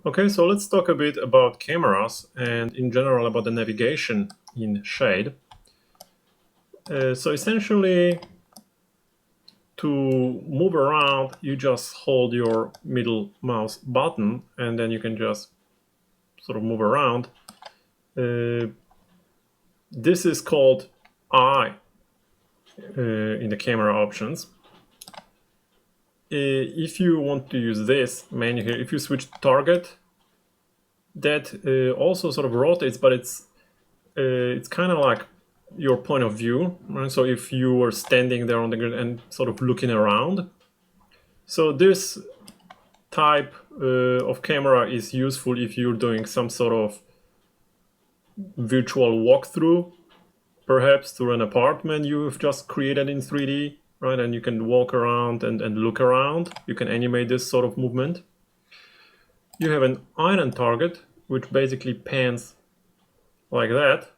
Okay, so let's talk a bit about cameras and in general about the navigation in Shade. So essentially, to move around, you just hold your middle mouse button and then you can just sort of move around. This is called eye in the camera options. If you want to use this menu here, if you switch target, that also sort of rotates, but it's kind of like your point of view, right? So if you were standing there on the ground and sort of looking around, so this type of camera is useful if you're doing some sort of virtual walkthrough, perhaps through an apartment you've just created in 3D, right? And you can walk around and look around. You can animate this sort of movement. You have an iron target, which basically pans like that.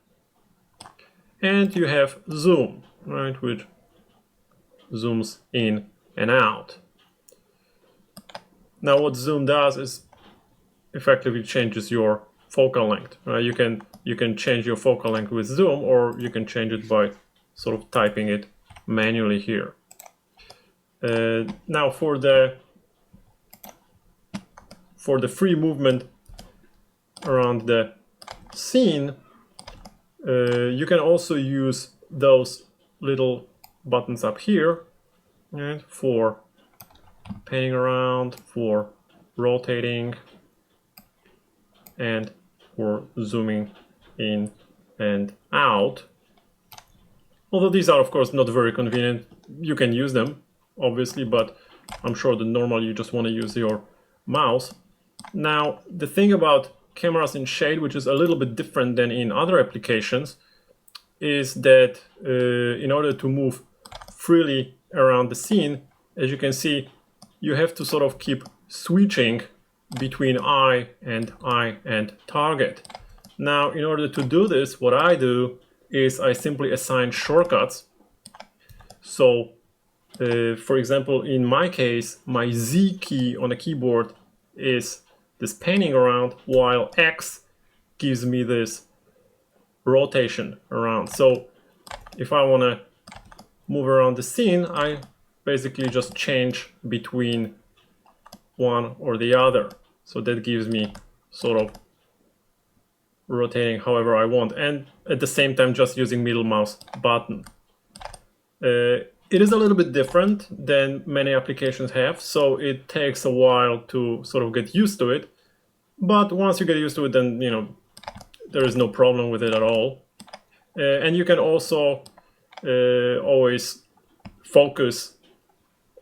And you have zoom, right, which zooms in and out. Now what zoom does is effectively changes your focal length, right? You can change your focal length with zoom, or you can change it by sort of typing it manually here. Now for the free movement around the scene, you can also use those little buttons up here, right, for panning around, for rotating, and for zooming in and out. Although these are of course not very convenient. You can use them obviously, but I'm sure that normally you just want to use your mouse. Now the thing about cameras in Shade, which is a little bit different than in other applications, is that in order to move freely around the scene, as you can see, you have to sort of keep switching between eye and target. Now, in order to do this, what I do is I simply assign shortcuts. So, for example, in my case, my Z key on the keyboard is this panning around, while X gives me this rotation around. So if I want to move around the scene, I basically just change between one or the other. So that gives me sort of rotating however I want, and at the same time just using middle mouse button. It is a little bit different than many applications have, so it takes a while to sort of get used to it. But once you get used to it, then there is no problem with it at all. And you can also always focus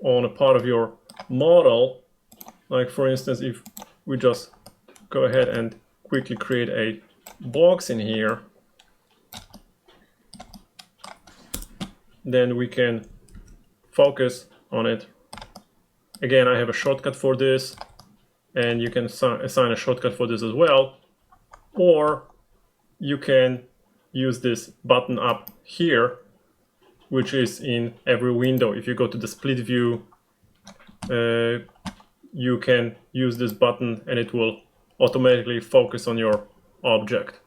on a part of your model. Like for instance, if we just go ahead and quickly create a box in here, then we can focus on it. Again, I have a shortcut for this, and you can assign a shortcut for this as well, or you can use this button up here, which is in every window. If you go to the split view, you can use this button and it will automatically focus on your object.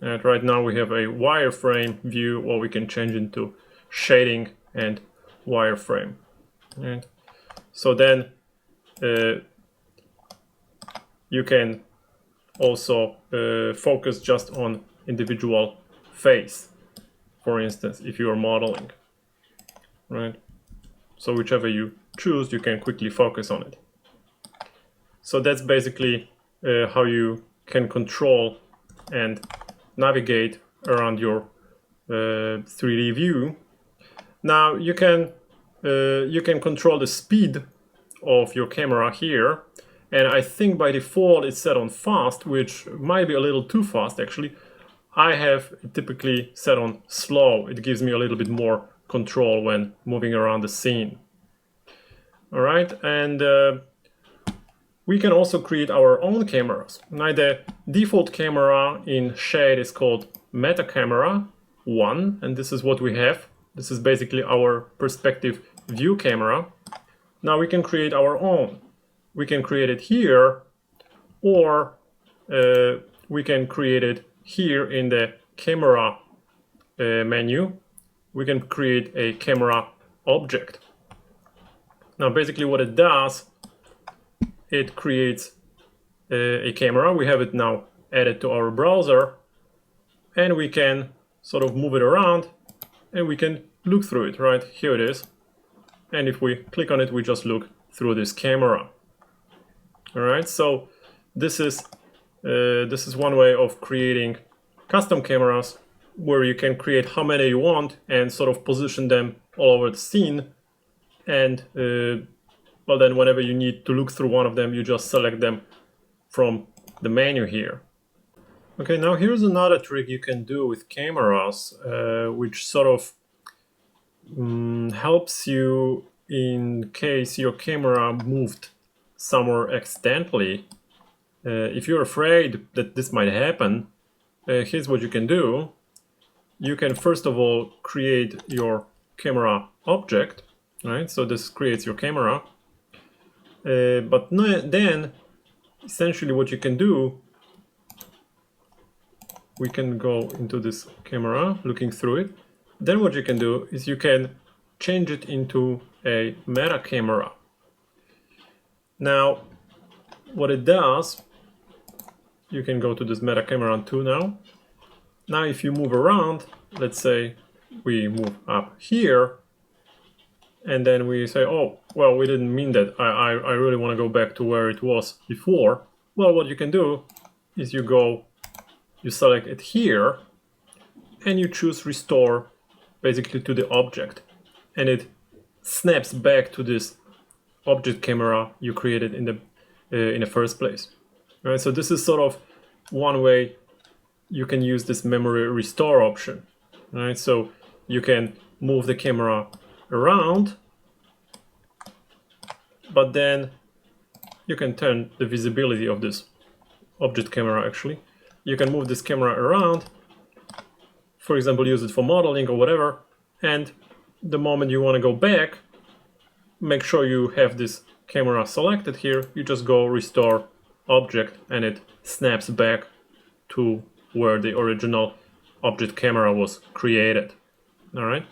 And right now we have a wireframe view, or we can change into shading and wireframe. And so then you can also focus just on individual face, for instance, if you are modeling, right? So whichever you choose, you can quickly focus on it. So that's basically how you can control and navigate around your 3D view. Now you can control the speed of your camera here, and I think by default it's set on fast, which might be a little too fast actually. I have typically set on slow. It gives me a little bit more control when moving around the scene. All right, and we can also create our own cameras. Now the default camera in Shade is called Meta Camera 1, and this is what we have. This is basically our perspective view camera. Now we can create our own. We can create it here, or we can create it here in the camera menu. We can create a camera object. Now basically what it does, it creates a camera. We have it now added to our browser, and we can sort of move it around and we can look through it, right? Here it is. And if we click on it, we just look through this camera. All right, so this is one way of creating custom cameras, where you can create how many you want and sort of position them all over the scene. And well, then whenever you need to look through one of them, you just select them from the menu here. Okay, now here's another trick you can do with cameras, which sort of helps you in case your camera moved somewhere accidentally. If you're afraid that this might happen, here's what you can do. You can first of all create your camera object, right? So this creates your camera. But then, essentially what you can do, we can go into this camera, looking through it. Then what you can do is you can change it into a meta camera. Now, what it does, you can go to this meta camera 2 now. Now, if you move around, let's say we move up here, and then we say, oh, well, we didn't mean that. I really want to go back to where it was before. Well, what you can do is you select it here, and you choose restore basically to the object, and it snaps back to this object camera you created in the first place. All right, so this is sort of one way you can use this memory restore option. All right, so you can move the camera around, but then you can turn the visibility of this object camera. Actually, you can move this camera around, for example, use it for modeling or whatever, and the moment you want to go back, make sure you have this camera selected here, you just go restore object and it snaps back to where the original object camera was created. All right.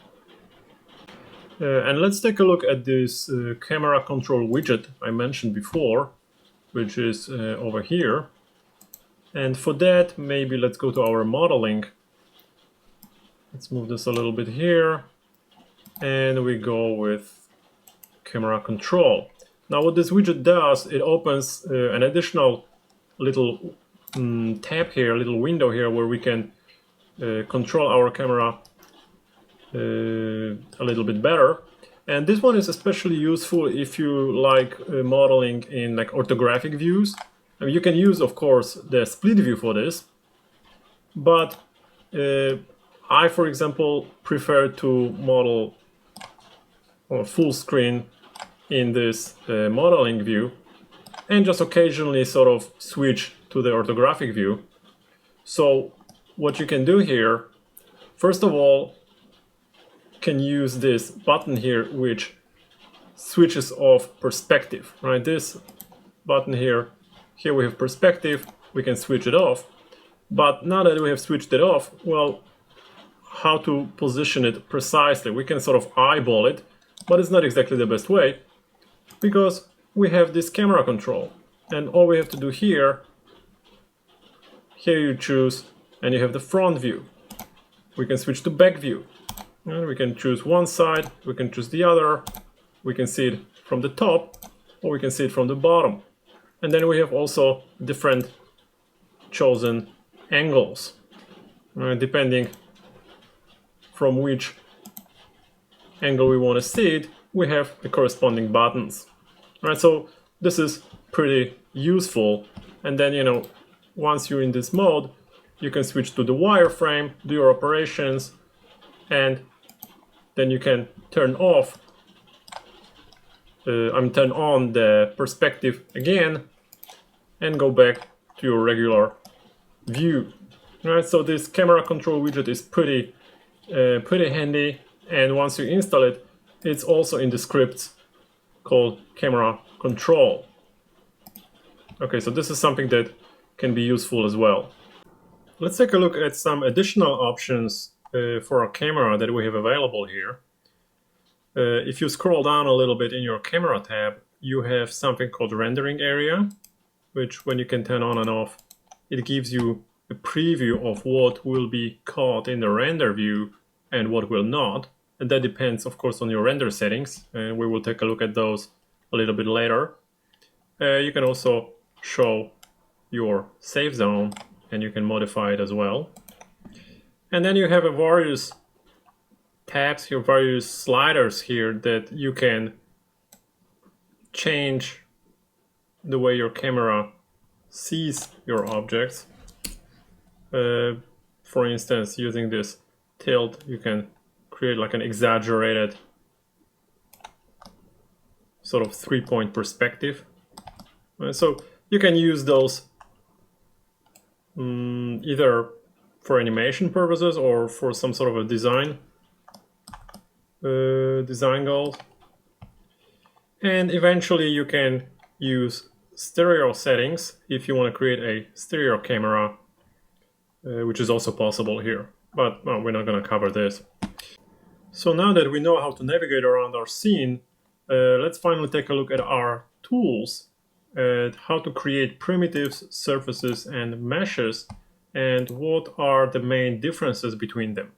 And let's take a look at this camera control widget I mentioned before, which is over here. And for that, maybe let's go to our modeling. Let's move this a little bit here, and we go with camera control. Now what this widget does, it opens an additional little tab here, a little window here, where we can control our camera a little bit better. And this one is especially useful if you like modeling in like orthographic views. I mean, you can use, of course, the split view for this, but I, for example, prefer to model full screen in this modeling view, and just occasionally sort of switch to the orthographic view. So what you can do here, first of all, can use this button here, which switches off perspective, right? This button here we have perspective, we can switch it off. But now that we have switched it off, well, how to position it precisely? We can sort of eyeball it, but it's not exactly the best way, because we have this camera control. And all we have to do here you choose, and you have the front view. We can switch to back view. And we can choose one side, we can choose the other, we can see it from the top, or we can see it from the bottom. And then we have also different chosen angles, depending from which angle we want to see it, we have the corresponding buttons. Right, so this is pretty useful. And then, you know, once you're in this mode, you can switch to the wireframe, do your operations, and then you can turn on the perspective again and go back to your regular view. Right, so this camera control widget is pretty handy, and once you install it, it's also in the scripts called camera control. Okay, so this is something that can be useful as well. Let's take a look at some additional options for our camera that we have available here. If you scroll down a little bit in your camera tab, you have something called rendering area, which when you can turn on and off, it gives you a preview of what will be caught in the render view and what will not. And that depends, of course, on your render settings, and we will take a look at those a little bit later. You can also show your safe zone, and you can modify it as well. And then you have various tabs here, various sliders here that you can change the way your camera sees your objects. For instance, using this tilt, you can create like an exaggerated sort of 3-point perspective. So you can use those either for animation purposes or for some sort of a design goals. And eventually you can use stereo settings if you want to create a stereo camera, which is also possible here, but we're not going to cover this. So now that we know how to navigate around our scene, let's finally take a look at our tools, at how to create primitives, surfaces, and meshes, and what are the main differences between them.